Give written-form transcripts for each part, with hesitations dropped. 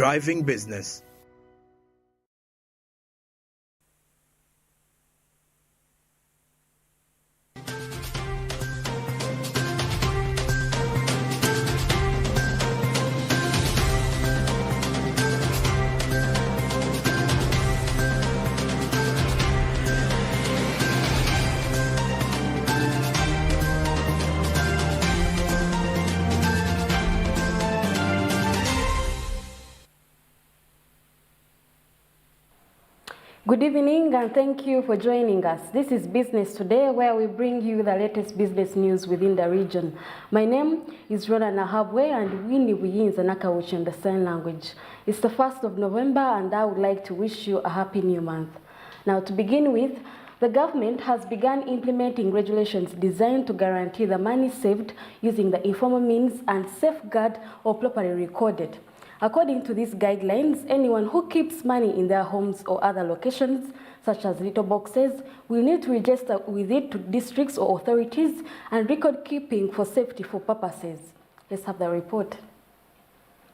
driving business. Good evening and thank you for joining us. This is Business Today, where we bring you the latest business news within the region. My name is NAHABWE and Winnie Wiyinza Nakawuchi in the sign language. It's the 1st of November and I would like to wish you a happy new month. Now, to begin with, the government has begun implementing regulations designed to guarantee the money saved using the informal means and safeguard or properly recorded. According to these guidelines, anyone who keeps money in their homes or other locations, such as little boxes, will need to register with it to districts or authorities and record keeping for safety purposes. Let's have the report.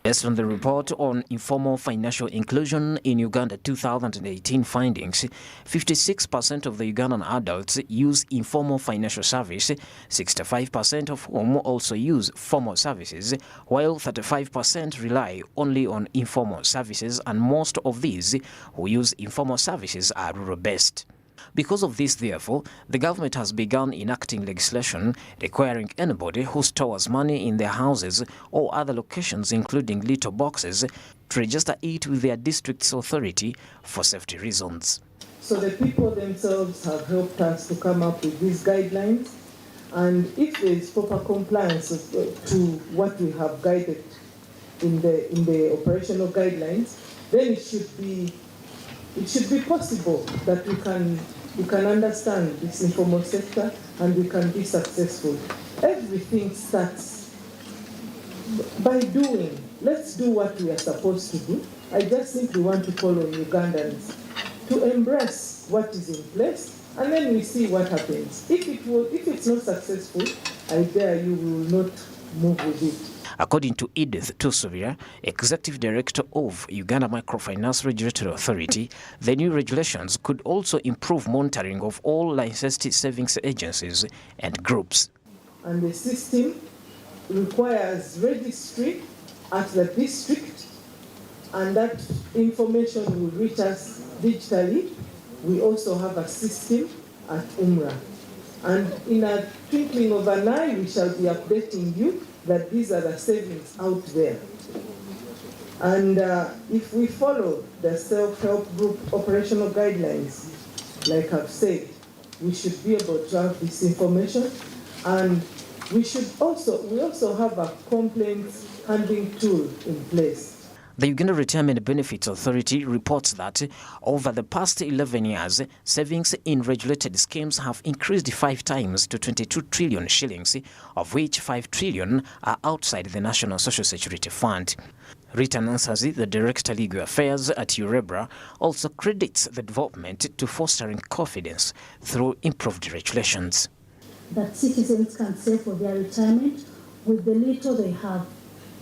Based on the report on informal financial inclusion in Uganda 2018 findings, 56% of the Ugandan adults use informal financial service, 65% of whom also use formal services, while 35% rely only on informal services, and most of these who use informal services are rural-based. Because of this, therefore, the government has begun enacting legislation requiring anybody who stores money in their houses or other locations, including little boxes, to register it with their district's authority for safety reasons. So the people themselves have helped us to come up with these guidelines, and if there is proper compliance to what we have guided in the operational guidelines, then it should be possible that we can understand this informal sector and we can be successful. Everything starts by doing. Let's do what we are supposed to do. I just simply want to call on Ugandans to embrace what is in place, and then we see what happens. If it's not successful, I dare you, we will not move with it. According to Edith Tusubira, Executive Director of Uganda Microfinance Regulatory Authority, the new regulations could also improve monitoring of all licensed savings agencies and groups. And the system requires registry at the district, and that information will reach us digitally. We also have a system at UMRA. And in a twinkling of an eye, we shall be updating you that these are the savings out there. And if we follow the self-help group operational guidelines, like I've said, we should be able to have this information, and we also have a complaints handling tool in place. The Uganda Retirement Benefits Authority reports that over the past 11 years, savings in regulated schemes have increased 5 times to 22 trillion shillings, of which 5 trillion are outside the National Social Security Fund. Rita Nansazi, the Director Legal Affairs at UREBRA, also credits the development to fostering confidence through improved regulations. That citizens can save for their retirement with the little they have.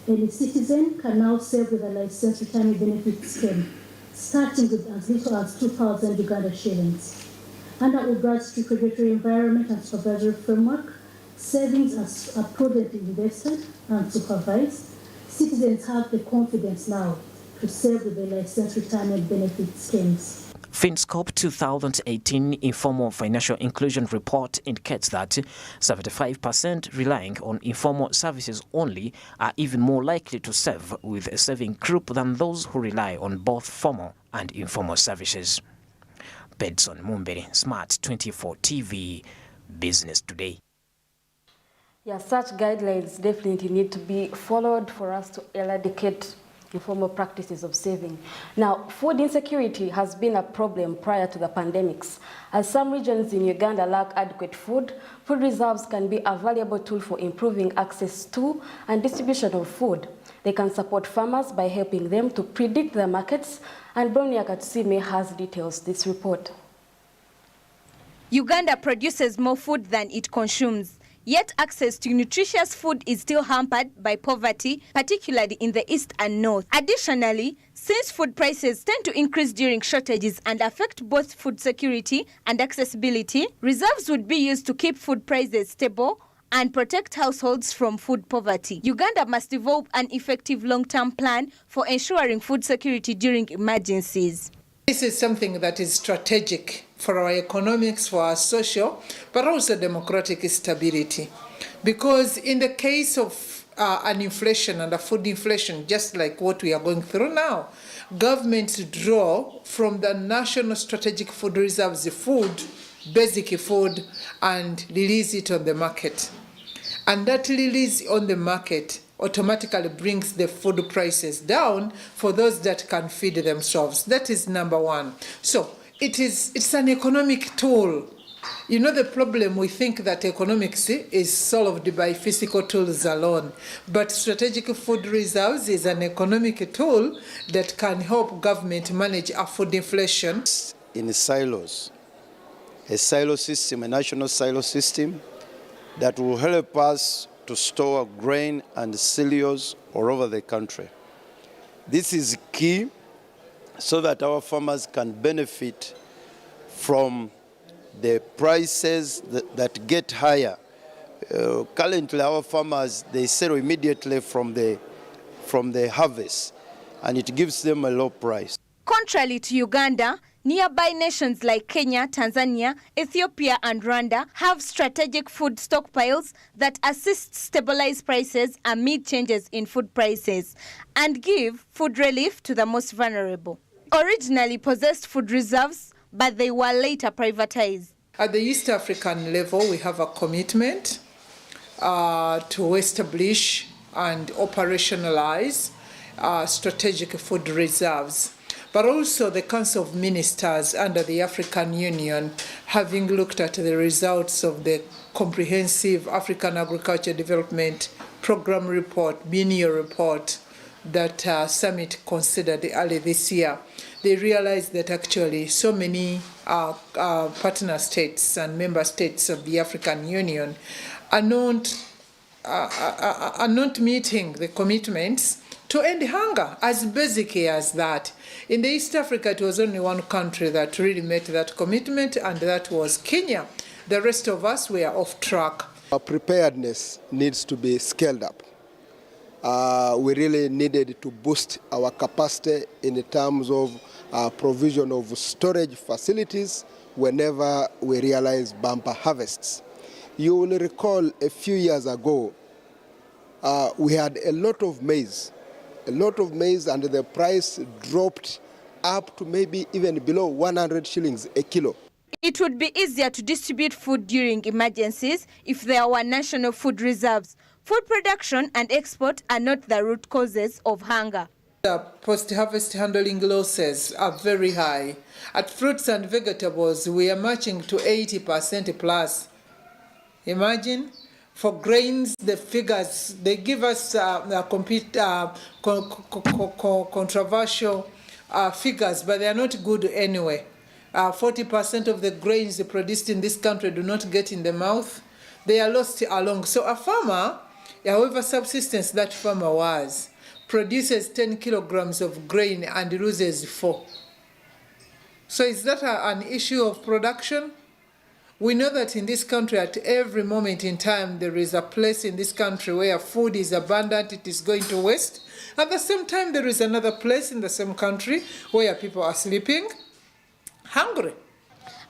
Any citizen can now save with a licensed retirement benefit scheme, starting with as little as 2,000 Uganda shillings. Under UGA's strict regulatory environment and supervisory framework, savings are prudently invested and supervised. Citizens have the confidence now to save with the licensed retirement benefit schemes. FinScope 2018 Informal Financial Inclusion Report indicates that 75% relying on informal services only are even more likely to save with a saving group than those who rely on both formal and informal services. Bedson Mumbere, Smart 24 TV, Business Today. Yeah, such guidelines definitely need to be followed for us to eradicate informal practices of saving. Now, food insecurity has been a problem prior to the pandemics. As some regions in Uganda lack adequate food, food reserves can be a valuable tool for improving access to and distribution of food. They can support farmers by helping them to predict their markets, and Bronia Katsime has details this report. Uganda produces more food than it consumes. Yet access to nutritious food is still hampered by poverty, particularly in the east and north. Additionally, since food prices tend to increase during shortages and affect both food security and accessibility, reserves would be used to keep food prices stable and protect households from food poverty. Uganda must develop an effective long-term plan for ensuring food security during emergencies. This is something that is strategic for our economics, for our social, but also democratic stability. Because in the case of an inflation and a food inflation, just like what we are going through now, governments draw from the national strategic food reserves, food, basic food, and release it on the market. And that release on the market automatically brings the food prices down for those that can feed themselves. That is number one. So it's an economic tool. You know, the problem, we think that economics is solved by physical tools alone, but strategic food reserves is an economic tool that can help government manage a food inflation. In silos, a silo system, a national silo system that will help us to store grain and cereals all over the country. This is key so that our farmers can benefit from the prices that get higher. Currently, our farmers, they sell immediately from the harvest, and it gives them a low price. Contrary to Uganda, nearby nations like Kenya, Tanzania, Ethiopia and Rwanda have strategic food stockpiles that assist stabilize prices amid changes in food prices and give food relief to the most vulnerable. Originally possessed food reserves, but they were later privatized. At the East African level, we have a commitment to establish and operationalize strategic food reserves. But also the Council of Ministers under the African Union, having looked at the results of the Comprehensive African Agriculture Development Program report, BINIO report, that Summit considered early this year, they realized that actually so many partner states and member states of the African Union are not meeting the commitments to end hunger, as basic as that. In the East Africa, it was only one country that really met that commitment, and that was Kenya. The rest of us were off track. Our preparedness needs to be scaled up. We really needed to boost our capacity in terms of provision of storage facilities whenever we realize bumper harvests. You will recall a few years ago, we had a lot of maize, and the price dropped up to maybe even below 100 shillings a kilo. It would be easier to distribute food during emergencies if there were national food reserves. Food production and export are not the root causes of hunger. The post-harvest handling losses are very high. At fruits and vegetables, we are matching to 80% plus. Imagine. For grains, the figures, they give us controversial figures, but they are not good anyway. 40% of the grains produced in this country do not get in the mouth. They are lost along. So a farmer, however subsistence that farmer was, produces 10 kilograms of grain and loses 4. So is that an issue of production? We know that in this country, at every moment in time, there is a place in this country where food is abundant, it is going to waste. At the same time, there is another place in the same country where people are sleeping hungry.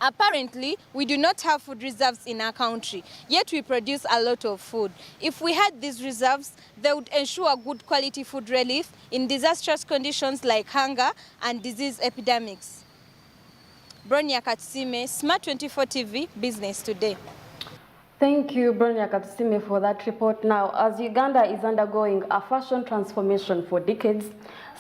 Apparently, we do not have food reserves in our country, yet we produce a lot of food. If we had these reserves, they would ensure good quality food relief in disastrous conditions like hunger and disease epidemics. Bronya Katsime, Smart 24 TV, Business Today. Thank you, Bronya Katsime, for that report. Now, as Uganda is undergoing a fashion transformation for decades,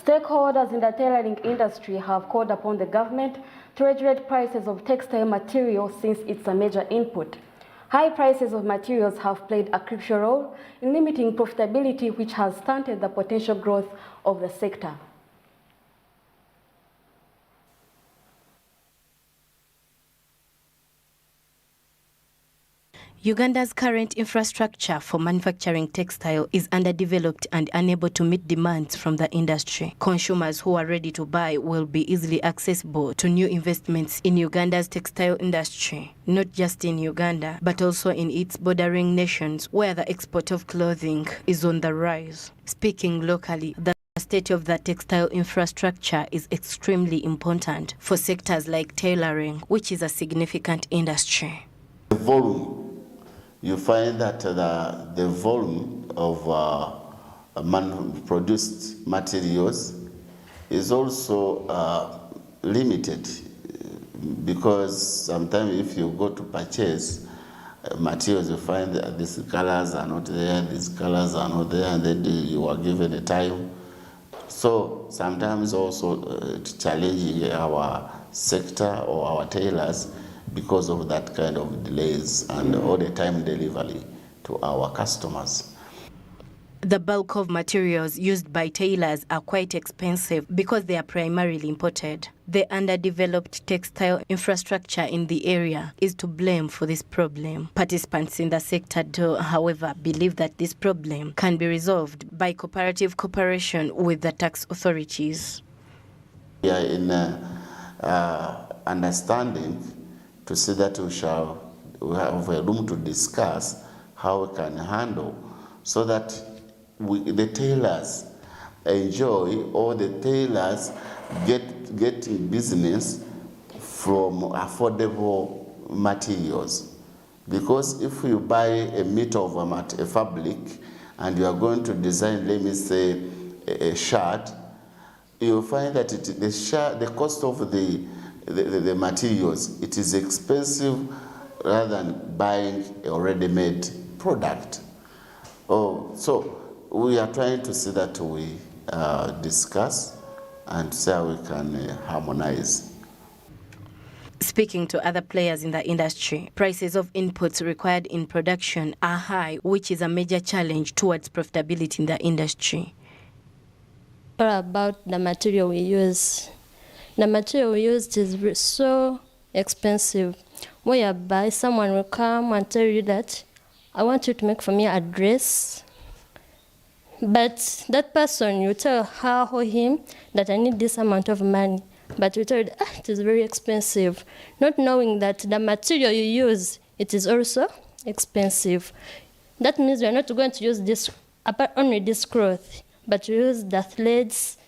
stakeholders in the tailoring industry have called upon the government to regulate prices of textile materials since it's a major input. High prices of materials have played a crucial role in limiting profitability, which has stunted the potential growth of the sector. Uganda's current infrastructure for manufacturing textile is underdeveloped and unable to meet demands from the industry. Consumers who are ready to buy will be easily accessible to new investments in Uganda's textile industry, not just in Uganda, but also in its bordering nations where the export of clothing is on the rise. Speaking locally, the state of the textile infrastructure is extremely important for sectors like tailoring, which is a significant industry. The volume. You find that the volume of produced materials is also limited, because sometimes if you go to purchase materials, you find that these colors are not there, these colors are not there, and then you are given a time. So sometimes also challenging our sector or our tailors because of that kind of delays and all the time delivery to our customers. The bulk of materials used by tailors are quite expensive because they are primarily imported. The underdeveloped textile infrastructure in the area is to blame for this problem. Participants in the sector do, however, believe that this problem can be resolved by cooperative cooperation with the tax authorities. We are in understanding to see that we have a room to discuss how we can handle so that the tailors enjoy, or the tailors getting business from affordable materials. Because if you buy a meter of a fabric and you are going to design, let me say, a shirt, you find that the cost of the materials, it is expensive rather than buying a ready-made product. So we are trying to see that we discuss and see how we can harmonize. Speaking to other players in the industry, prices of inputs required in production are high, which is a major challenge towards profitability in the industry. What about the material we use? The material we use is so expensive, whereby someone will come and tell you that, I want you to make for me a dress. But that person, you tell her or him that I need this amount of money. But you tell them, it is very expensive, not knowing that the material you use, it is also expensive. That means you are not going to use this, only this cloth, but you use the threads,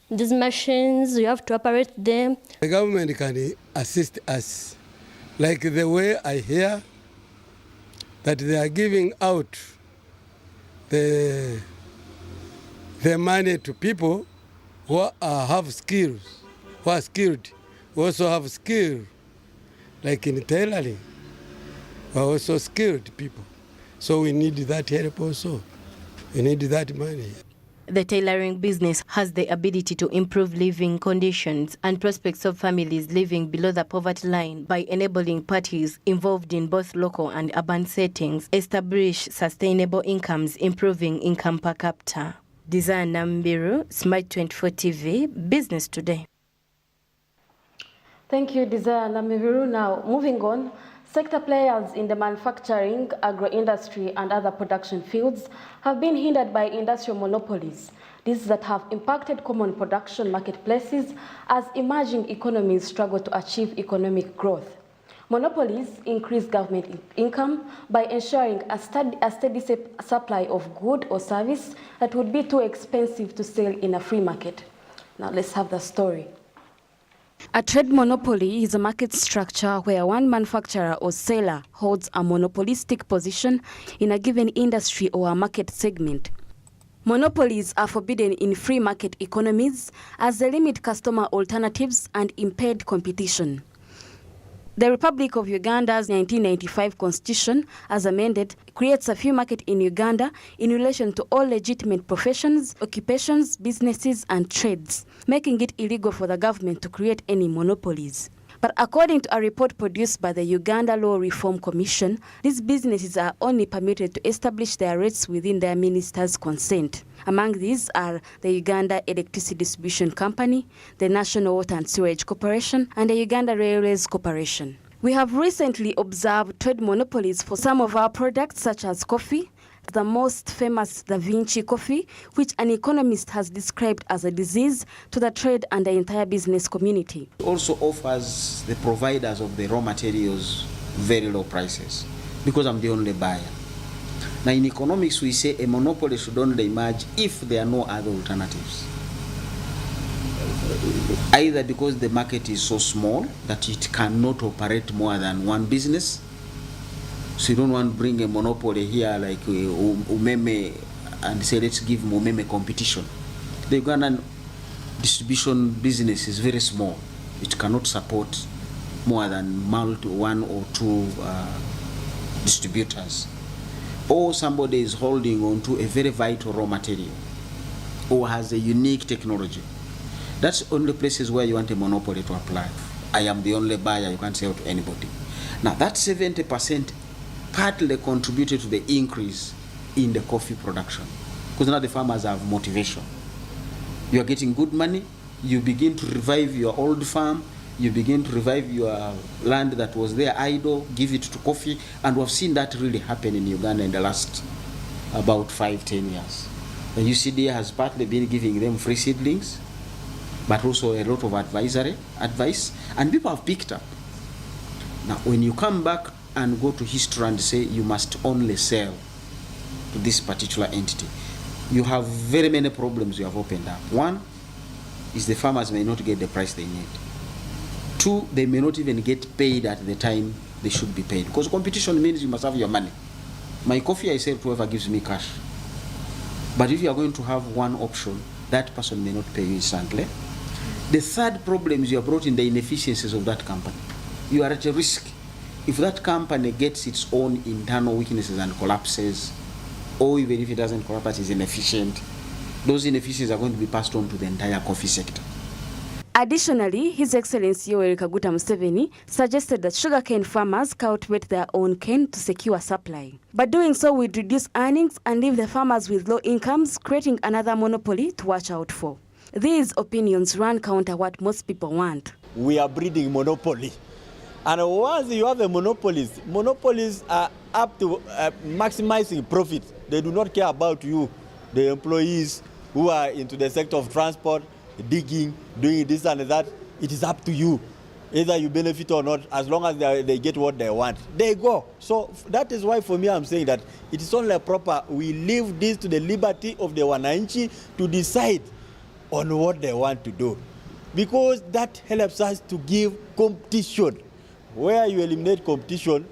these machines, you have to operate them. The government can assist us. Like the way I hear that they are giving out the money to people who have skills, who are skilled, who also have skill, like in tailoring, who are also skilled people. So we need that help also. We need that money. The tailoring business has the ability to improve living conditions and prospects of families living below the poverty line by enabling parties involved in both local and urban settings establish sustainable incomes, improving income per capita. Desire Nambiru, Smart 24 TV, Business Today. Thank you, Desire Nambiru. Now, moving on. Sector players in the manufacturing, agro-industry and other production fields have been hindered by industrial monopolies. These that have impacted common production marketplaces as emerging economies struggle to achieve economic growth. Monopolies increase government income by ensuring a steady supply of good or service that would be too expensive to sell in a free market. Now let's have the story. A trade monopoly is a market structure where one manufacturer or seller holds a monopolistic position in a given industry or a market segment. Monopolies are forbidden in free market economies as they limit customer alternatives and impede competition. The Republic of Uganda's 1995 Constitution, as amended, creates a free market in Uganda in relation to all legitimate professions, occupations, businesses, and trades, making it illegal for the government to create any monopolies. But according to a report produced by the Uganda Law Reform Commission, these businesses are only permitted to establish their rates within their minister's consent. Among these are the Uganda Electricity Distribution Company, the National Water and Sewerage Corporation, and the Uganda Railways Corporation. We have recently observed trade monopolies for some of our products, such as coffee, the most famous Da Vinci coffee, which an economist has described as a disease to the trade and the entire business community. It also offers the providers of the raw materials very low prices because I'm the only buyer. Now in economics we say a monopoly should only emerge if there are no other alternatives. Either because the market is so small that it cannot operate more than one business. So you don't want to bring a monopoly here like Umeme and say let's give Umeme competition. The Ugandan distribution business is very small. It cannot support more than one or two distributors. Or somebody is holding on to a very vital raw material or has a unique technology. That's only places where you want a monopoly to apply. I am the only buyer, you can't sell to anybody. Now that 70% partly contributed to the increase in the coffee production because now the farmers have motivation. You are getting good money, you begin to revive your old farm, you begin to revive your land that was there idle, give it to coffee, and we have seen that really happen in Uganda in the last about 5-10 years. The UCDA has partly been giving them free seedlings, but also a lot of advice, and people have picked up. Now, when you come back and go to history and say you must only sell to this particular entity, you have very many problems you have opened up. One is the farmers may not get the price they need. Two, they may not even get paid at the time they should be paid, because competition means you must have your money. My coffee I sell to whoever gives me cash. But if you are going to have one option, that person may not pay you instantly. The third problem is you are brought in the inefficiencies of that company. You are at a risk. If that company gets its own internal weaknesses and collapses, or even if it doesn't collapse, is inefficient, those inefficiencies are going to be passed on to the entire coffee sector. Additionally, His Excellency Yoweri Kaguta Museveni suggested that sugarcane farmers cultivate their own cane to secure supply. But doing so would reduce earnings and leave the farmers with low incomes, creating another monopoly to watch out for. These opinions run counter what most people want. We are breeding monopoly. And once you have a monopolies are up to maximizing profit. They do not care about you, the employees who are into the sector of transport, digging, doing this and that. It is up to you. Either you benefit or not, as long as they get what they want, they go. So that is why for me I'm saying that it is only proper we leave this to the liberty of the Wananchi to decide on what they want to do. Because that helps us to give competition. Where you eliminate competition,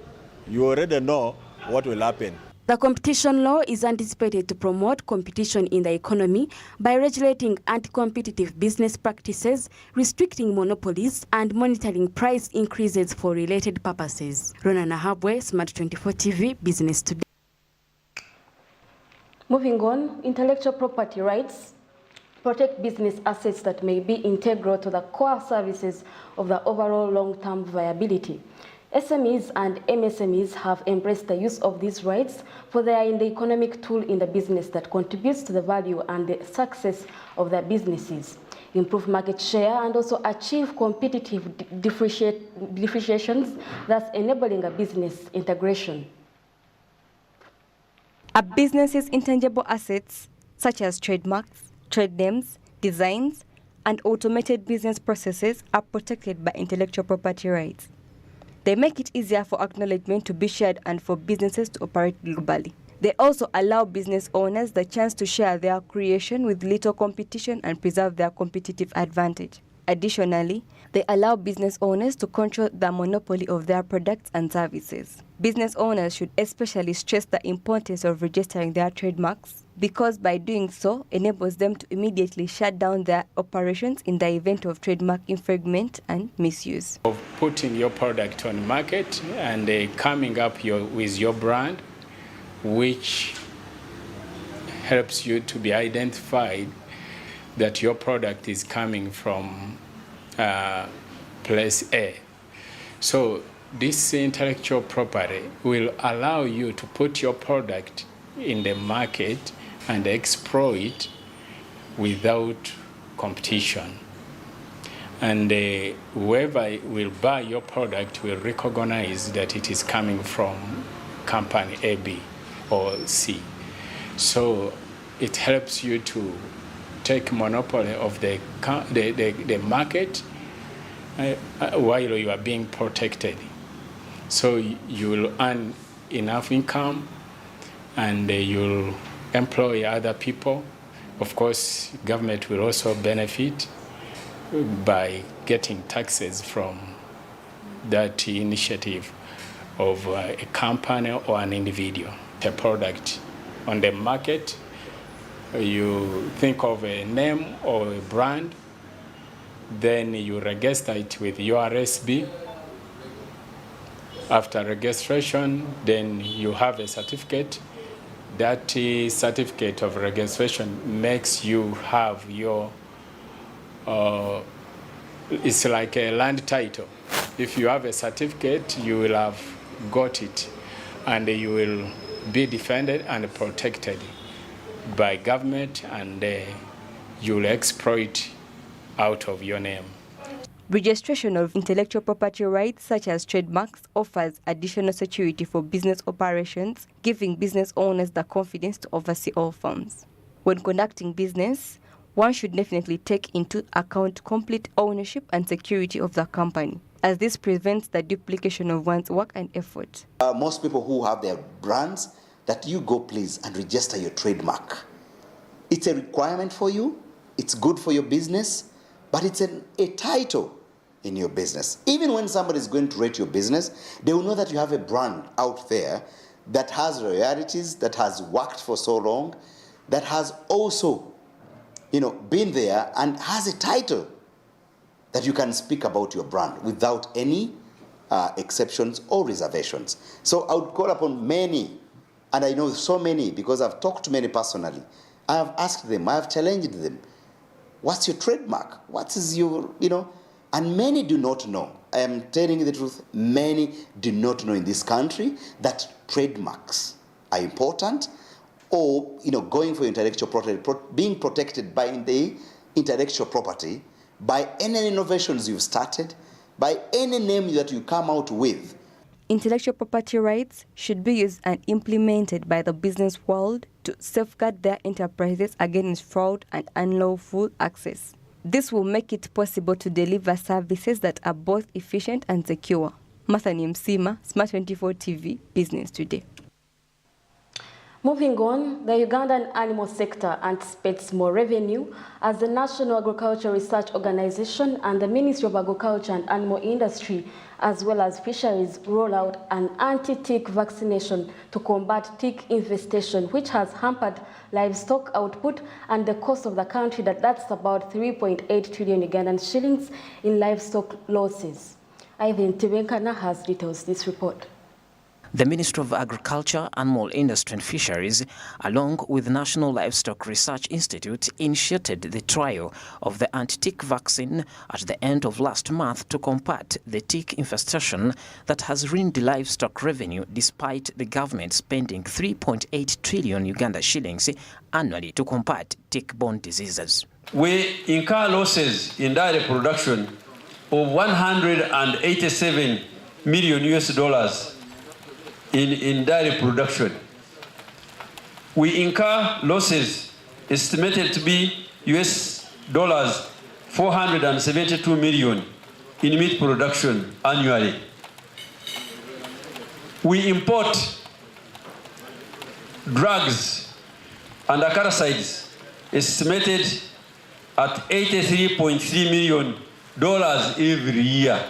you already know what will happen. The competition law is anticipated to promote competition in the economy by regulating anti-competitive business practices, restricting monopolies, and monitoring price increases for related purposes. RONAH NAHABWE, Smart 24 TV, Business Today. Moving on, intellectual property rights protect business assets that may be integral to the core services of the overall long-term viability. SMEs and MSMEs have embraced the use of these rights, for they are in the economic tool in the business that contributes to the value and the success of their businesses, improve market share, and also achieve competitive differentiations, thus enabling a business integration. A business's intangible assets, such as trademarks, trade names, designs, and automated business processes, are protected by intellectual property rights. They make it easier for acknowledgement to be shared and for businesses to operate globally. They also allow business owners the chance to share their creation with little competition and preserve their competitive advantage. Additionally, they allow business owners to control the monopoly of their products and services. Business owners should especially stress the importance of registering their trademarks, because by doing so enables them to immediately shut down their operations in the event of trademark infringement and misuse. Of putting your product on the market and coming up with your brand, which helps you to be identified that your product is coming from place A. So this intellectual property will allow you to put your product in the market and exploit without competition. And whoever will buy your product will recognize that it is coming from company A, B, or C. So it helps you to take monopoly of the market while you are being protected. So you will earn enough income and you'll employ other people. Of course, government will also benefit by getting taxes from that initiative of a company or an individual. A product on the market, you think of a name or a brand, then you register it with URSB. After registration, then you have a certificate. That certificate of registration makes you have your, it's like a land title. If you have a certificate, you will have got it, and you will be defended and protected by government, and you will exploit out of your name. Registration of intellectual property rights such as trademarks offers additional security for business operations, giving business owners the confidence to oversee all firms. When conducting business, one should definitely take into account complete ownership and security of the company, as this prevents the duplication of one's work and effort. Most people who have their brands, that you go please and register your trademark. It's a requirement for you, it's good for your business, but it's a title in your business. Even when somebody is going to rate your business, they will know that you have a brand out there that has royalties, that has worked for so long, that has also, been there and has a title that you can speak about your brand without any exceptions or reservations. So I would call upon many, and I know so many because I've talked to many personally. I have asked them, I have challenged them, what's your trademark? What is your, and many do not know. I am telling you the truth, many do not know in this country that trademarks are important, or, going for intellectual property, being protected by the intellectual property, by any innovations you've started, by any name that you come out with. Intellectual property rights should be used and implemented by the business world to safeguard their enterprises against fraud and unlawful access. This will make it possible to deliver services that are both efficient and secure. Mathani Msima, Smart 24 TV, Business Today. Moving on, the Ugandan animal sector anticipates more revenue as the National Agricultural Research Organization and the Ministry of Agriculture and Animal Industry, as well as fisheries, roll out an anti-tick vaccination to combat tick infestation, which has hampered livestock output and the cost of the country. That's about 3.8 trillion Ugandan shillings in livestock losses. Ivan Tivenkana has details this report. The Ministry of Agriculture, Animal Industry and Fisheries, along with National Livestock Research Institute, initiated the trial of the anti-tick vaccine at the end of last month to combat the tick infestation that has ruined livestock revenue despite the government spending 3.8 trillion Uganda shillings annually to combat tick-borne diseases. We incur losses in dairy production of $187 million in dairy production. We incur losses estimated to be $472 million in meat production annually. We import drugs and acaricides estimated at $83.3 million every year.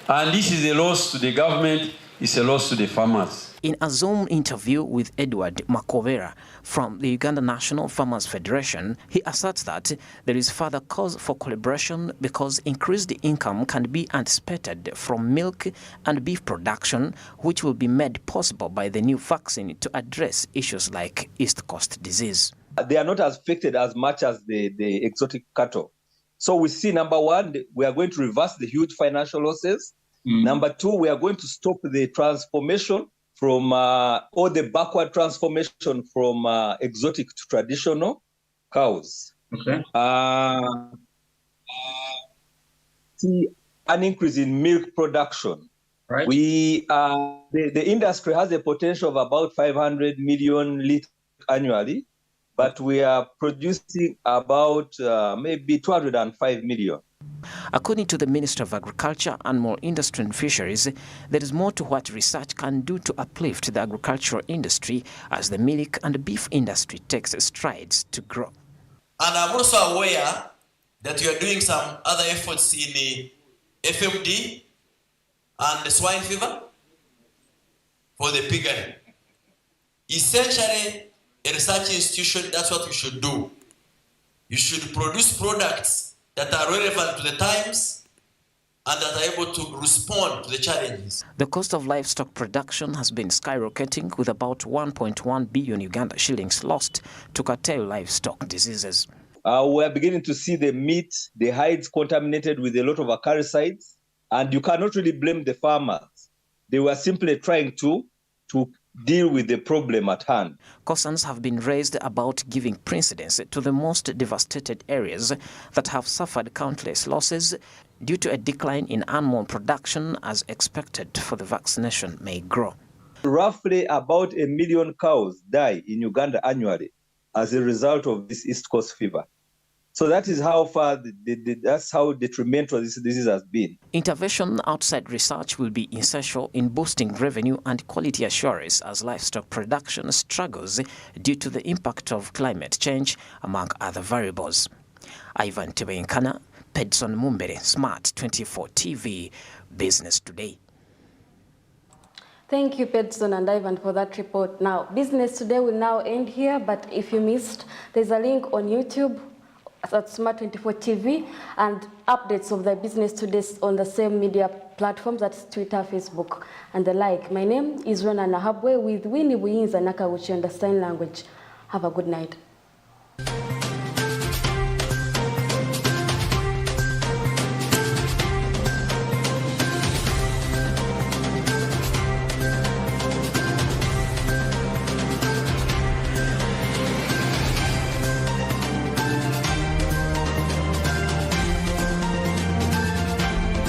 And this is a loss to the government, it's a loss to the farmers. In a Zoom interview with Edward Makovera from the Uganda National Farmers Federation, he asserts that there is further cause for collaboration because increased income can be anticipated from milk and beef production, which will be made possible by the new vaccine to address issues like East Coast disease. They are not as affected as much as the exotic cattle. So we see, number one, we are going to reverse the huge financial losses. Number two, we are going to stop the transformation from, or the backward transformation from exotic to traditional cows. Okay. see an increase in milk production. Right. The industry has a potential of about 500 million liters annually, but we are producing about maybe 205 million. According to the Minister of Agriculture, Animal Industry and Fisheries, there is more to what research can do to uplift the agricultural industry as the milk and beef industry takes strides to grow. And I'm also aware that you are doing some other efforts in the FMD and the swine fever for the piggery. Essentially, a research institution, that's what you should do. You should produce products that are relevant to the times and that are able to respond to the challenges. The cost of livestock production has been skyrocketing, with about 1.1 billion Uganda shillings lost to curtail livestock diseases. We are beginning to see the meat, the hides contaminated with a lot of acaricides, and you cannot really blame the farmers. They were simply trying to deal with the problem at hand. Concerns have been raised about giving precedence to the most devastated areas that have suffered countless losses due to a decline in animal production as expected, for the vaccination may grow. Roughly about 1 million cows die in Uganda annually as a result of this East Coast fever. So that is how far, that's how detrimental this disease has been. Intervention outside research will be essential in boosting revenue and quality assurance as livestock production struggles due to the impact of climate change, among other variables. Ivan Tebenkana, Pedson Mumbere, Smart 24 TV, Business Today. Thank you, Pedson and Ivan, for that report. Now, Business Today will now end here, but if you missed, there's a link on YouTube at Smart 24 TV and updates of the Business Today on the same media platforms, that's Twitter, Facebook, and the like. My name is RONAH NAHABWE with Winnie Buyinza Nakawuchi on the sign language. Have a good night.